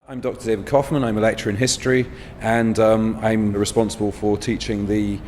I'm Dr. David Kaufman. I'm a lecturer in history, and I'm responsible for teaching the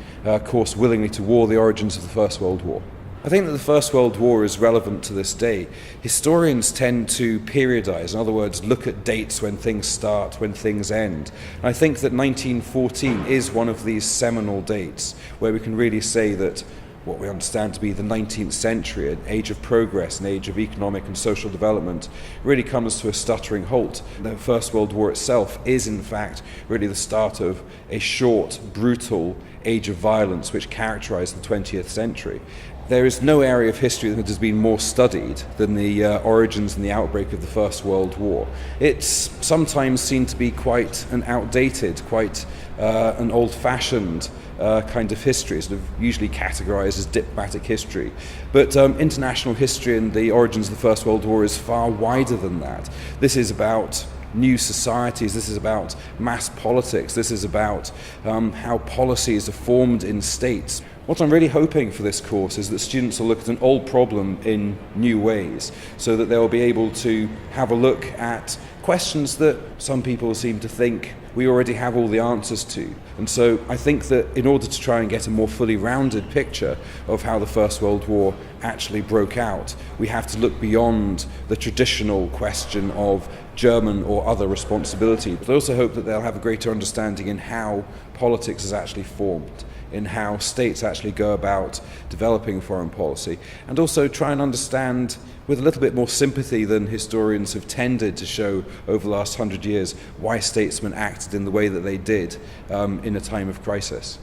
course Willingly to War, the origins of the First World War. I think that the First World War is relevant to this day. Historians tend to periodize, in other words, look at dates when things start, when things end. And I think that 1914 is one of these seminal dates where we can really say that what we understand to be the 19th century, an age of progress, an age of economic and social development, really comes to a stuttering halt. The First World War itself is, in fact, really the start of a short, brutal age of violence which characterized the 20th century. There is no area of history that has been more studied than the origins and the outbreak of the First World War. It's sometimes seen to be quite an outdated, quite an old-fashioned kind of history, sort of usually categorized as diplomatic history. But international history and the origins of the First World War is far wider than that. This is about new societies, this is about mass politics, this is about how policies are formed in states. What I'm really hoping for this course is that students will look at an old problem in new ways, so that they'll be able to have a look at questions that some people seem to think we already have all the answers to. And so I think that in order to try and get a more fully rounded picture of how the First World War actually broke out, we have to look beyond the traditional question of German or other responsibility. But I also hope that they'll have a greater understanding in how politics is actually formed, in how states actually go about developing foreign policy, and also try and understand with a little bit more sympathy than historians have tended to show over the last 100 years why statesmen acted in the way that they did in a time of crisis.